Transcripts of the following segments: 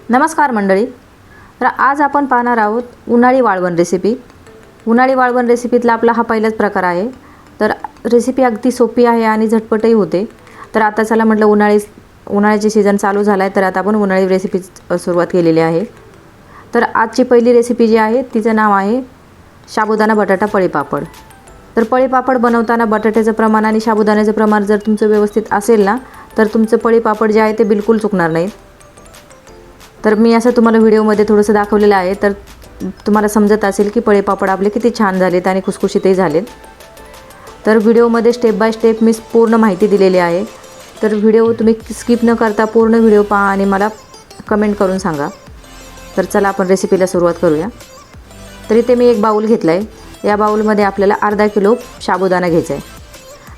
नमस्कार मंडळी. तर आज आपण पाहणार आहोत उन्हाळी वाळवण रेसिपी. उन्हाळी वाळवण रेसिपीतला आपला हा पहिलाच प्रकार आहे. तर रेसिपी अगदी सोपी आहे आणि झटपटही होते. तर आता चला म्हटलं उन्हाळ्याची सीझन चालू झाला आहे, तर आता आपण उन्हाळी रेसिपी सुरुवात केलेली आहे. तर आजची पहिली रेसिपी जी आहे तिचं नाव आहे साबुदाणा बटाटा पळीपापड. तर पळीपापड बनवताना बटाट्याचं प्रमाण आणि साबुदाण्याचं प्रमाण जर तुमचं व्यवस्थित असेल ना, तर तुमचं पळीपापड जे आहे ते बिलकुल चुकणार नाही. तर मी असं तुम्हाला व्हिडिओमध्ये थोडंसं दाखवलेलं आहे, तर तुम्हाला समजत असेल की पळीपापड आपले किती छान झालेत आणि खुसखुशीतही झालेत. तर व्हिडिओमध्ये स्टेप बाय स्टेप मी पूर्ण माहिती दिलेली आहे. तर व्हिडिओ तुम्ही स्किप न करता पूर्ण व्हिडिओ पहा आणि मला कमेंट करून सांगा. तर चला आपण रेसिपीला सुरुवात करूया. तर इथे मी एक बाऊल घेतला आहे. या बाऊलमध्ये आपल्याला अर्धा किलो साबुदाणा घ्यायचा आहे.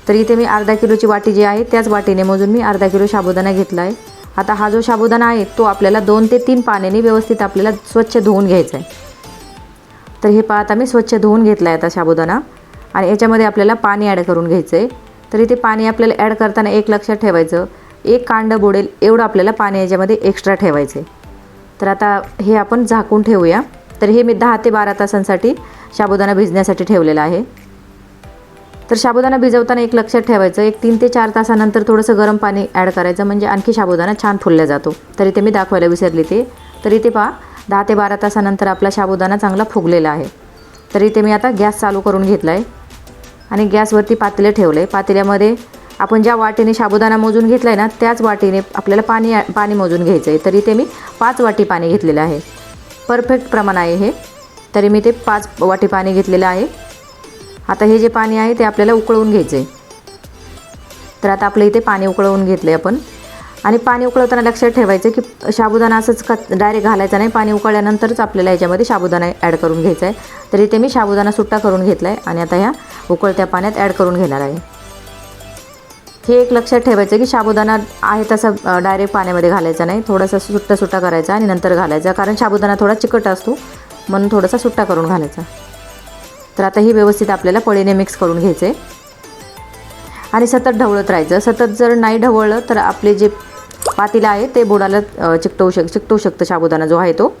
तर इथे मी अर्धा किलोची वाटी जी आहे त्याच वाटीने मोजून मी अर्धा किलो साबुदाणा घेतला आहे. आता हा जो साबुदाणा आहे तो आपल्याला 2 ते 3 पाण्याने व्यवस्थित आपल्याला स्वच्छ धुवून घ्यायचा आहे. तर हे आता मी स्वच्छ धुवून घेतला आहे आता साबुदाणा, आणि याच्यामध्ये आपल्याला पाणी ॲड करून घ्यायचं आहे. तर इथे पाणी आपल्याला ॲड करताना एक लक्षात ठेवायचं, एक कांड बुडेल एवढं आपल्याला पाणी याच्यामध्ये एक्स्ट्रा ठेवायचं आहे. तर आता हे आपण झाकून ठेवूया. तर हे मी 10 ते 12 तासांसाठी साबुदाणा भिजण्यासाठी ठेवलेला आहे. तर साबुदाणा भिजवताना एक लक्षात ठेवायचं, एक 3 ते 4 तासानंतर थोडंसं गरम पाणी ॲड करायचं, म्हणजे आणखी साबुदाणा छान फुलला जातो. तर इथे मी दाखवायला विसरली ते. तर इथे पहा 10 ते 12 तासानंतर आपला साबुदाणा चांगला फुगलेला आहे. तर इथे मी आता गॅस चालू करून घेतला आहे आणि गॅसवरती पातेलं ठेवलं आहे. पातेल्यामध्ये आपण ज्या वाटीने साबुदाणा मोजून घेतला आहे ना, त्याच वाटीने आपल्याला पाणी मोजून घ्यायचं आहे. तर इथे मी 5 वाटी पाणी घेतलेलं आहे. परफेक्ट प्रमाण आहे हे. तरी मी ते 5 वाटी पाणी घेतलेलं आहे. आता हे जे पाणी आहे ते आपल्याला उकळवून घ्यायचं आहे. तर आता आपलं इथे पाणी उकळवून घेतलं आहे आपण. आणि पाणी उकळवताना लक्षात ठेवायचं की साबुदाणा असंच डायरेक्ट घालायचा नाही. पाणी उकळल्यानंतरच आपल्याला याच्यामध्ये साबुदाणा ॲड करून घ्यायचा आहे. तर इथे मी साबुदाणा सुट्टा करून घेतला आहे आणि आता ह्या उकळत्या पाण्यात ॲड करून घेणार आहे. हे एक लक्षात ठेवायचं की साबुदाणा आहे तसा डायरेक्ट पाण्यामध्ये घालायचा नाही, थोडासा सुट्टा करायचा आणि नंतर घालायचा, कारण साबुदाणा थोडा चिकट असतो म्हणून थोडासा सुट्टा करून घालायचा. तर आता ही व्यवस्थित आपल्याला पळीने मिक्स करून घ्यायचं आहे आणि सतत ढवळत राहायचं. सतत जर नाही ढवळलं तर आपले जे पातेलं आहे ते बुडाला चिकटवू शकतं साबुदाणा जो आहे तो.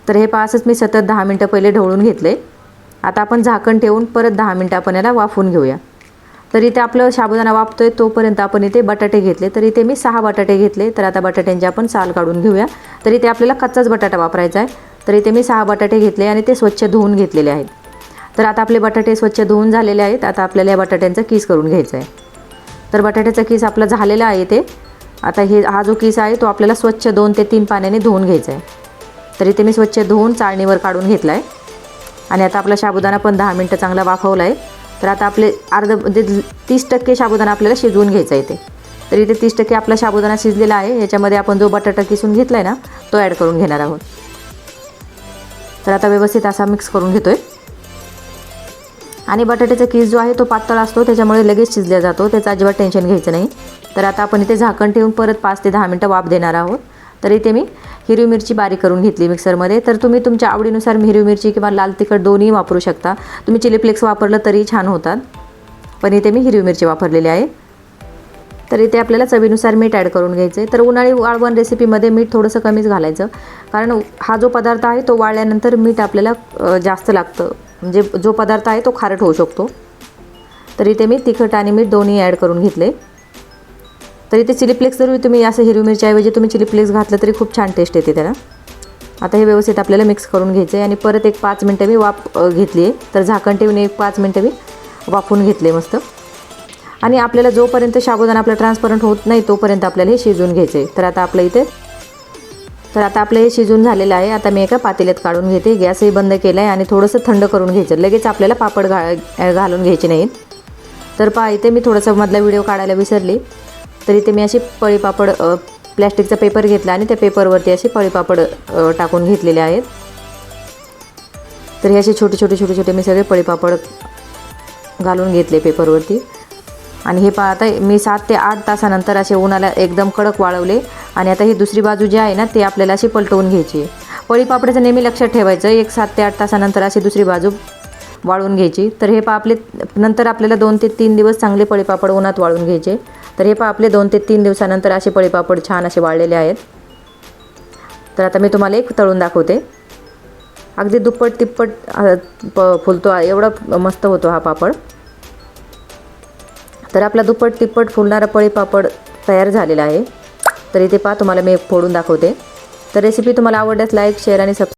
तर हे असंच मी सतत 10 मिनटं पहिले ढवळून घेतले. आता आपण झाकण ठेवून परत 10 मिनटं आपण याला वाफवून घेऊया. तर इथे आपलं साबुदाणा वाफतोय तोपर्यंत आपण इथे बटाटे घेतले. तर इथे मी 6 बटाटे घेतले. तर आता बटाट्यांची आपण साल काढून घेऊया. तर इथे आपल्याला कच्चाच बटाटा वापरायचा आहे. तर इथे मी 6 बटाटे घेतले आणि ते स्वच्छ धुवून घेतलेले आहेत. तर आता आपले बटाटे स्वच्छ धुवून झालेले आहेत. आता आपल्याला या बटाट्यांचा किस करून घ्यायचा आहे. तर बटाट्याचा किस आपला झालेला आहे इथे. आता हा जो किस आहे तो आपल्याला स्वच्छ 2 ते 3 पाण्याने धुवून घ्यायचा आहे. तर इथे मी स्वच्छ धुवून चाळणीवर काढून घेतला आहे आणि आता आपला साबुदाणा पण 10 मिनटं चांगला वाफवला आहे. तर आता आपले 30% साबुदाणा आपल्याला शिजवून घ्यायचा आहे इथे. तर इथे 30% आपला साबुदाणा शिजलेला आहे. याच्यामध्ये आपण जो बटाटा किसून घेतला आहे ना तो ॲड करून घेणार आहोत. तर आता व्यवस्थित असा मिक्स करून घेतो आहे. आणि बटाट्याचा किस जो आहे तो पातळ असतो, त्याच्यामुळे लगेच शिजला जातो, त्याचं अजिबात टेन्शन घ्यायचं नाही. तर आता आपण इथे झाकण ठेवून परत 5 ते 10 मिनटं वाफ देणार आहोत. तर इथे मी हिरवी मिरची बारीक करून घेतली मिक्सरमध्ये. तर तुम्ही तुमच्या आवडीनुसार हिरवी मिरची किंवा लाल तिखट दोन्ही वापरू शकता. तुम्ही चिली फ्लेक्स वापरलं तरी छान होतात, पण इथे मी हिरवी मिरची वापरलेली आहे. तर इथे आपल्याला चवीनुसार मीठ ॲड करून घ्यायचं आहे. तर उन्हाळी वाळवण रेसिपीमध्ये मीठ थोडंसं कमीच घालायचं, कारण हा जो पदार्थ आहे तो वाळल्यानंतर मीठ आपल्याला जास्त लागतं, म्हणजे जो पदार्थ आहे तो खारट होऊ शकतो. तर इथे मी तिखट आणि मीठ दोन्ही ॲड करून घेतले. तर इथे चिली फ्लेक्स जरी तुम्ही असं हिरवी मिरच्याऐवजी तुम्ही चिली फ्लेक्स घातलं तरी खूप छान टेस्ट येते त्याला. आता हे व्यवस्थित आपल्याला मिक्स करून घ्यायचं आहे आणि परत एक 5 मिनटं मी वाफ घेतली आहे. तर झाकण ठेवून एक 5 मिनटं मी वाफवून घेतले मस्त. आणि आपल्याला जोपर्यंत साबुदाणा आपला ट्रान्सपरंट होत नाही तोपर्यंत आपल्याला हे शिजवून घ्यायचं आहे. तर आता आपलं हे शिजून झालेलं आहे. आता मी एका पातेल्यात काढून घेते. गॅसही बंद केला आहे आणि थोडंसं थंड करून घ्यायचं. लगेच आपल्याला पापड घालून घ्यायचे नाहीत. तर पहा इथे मी थोडासा मधला व्हिडिओ काढायला विसरली. तर इथे मी अशी पळीपापड प्लॅस्टिकचा पेपर घेतला आणि त्या पेपरवरती असे पळीपापड टाकून घेतलेले आहेत. तर हे असे छोटे मी सगळे पळीपापड घालून घेतले पेपरवरती. आणि हे आता मी 7 ते 8 तासानंतर असे उन्हाला एकदम कडक वाळवले. आणि आता ही दुसरी बाजू जी आहे ना ते आपल्याला अशी पलटवून घ्यायची. पळीपापडाचं नेहमी लक्षात ठेवायचं, एक 7 ते 8 तासानंतर अशी दुसरी बाजू वाळून घ्यायची. तर हे आपले नंतर आपल्याला 2 ते 3 दिवस चांगले पळीपापड उन्हात वाळून घ्यायचे. तर हे आपले 2 ते 3 दिवसानंतर असे पळीपापड छान असे वाळलेले आहेत. तर आता मी तुम्हाला एक तळून दाखवते. अगदी दुप्पट तिप्पट फुलतो, एवढा मस्त होतो हा पापड. तर आपला दुप्पट तिप्पट फुलणारा पळी पापड तयार झालेला आहे. तर इथे पहा, तुम्हाला मी फोडून दाखवते. तर रेसिपी तुम्हाला आवडल्यास लाईक, शेअर आणि सबस्क्राईब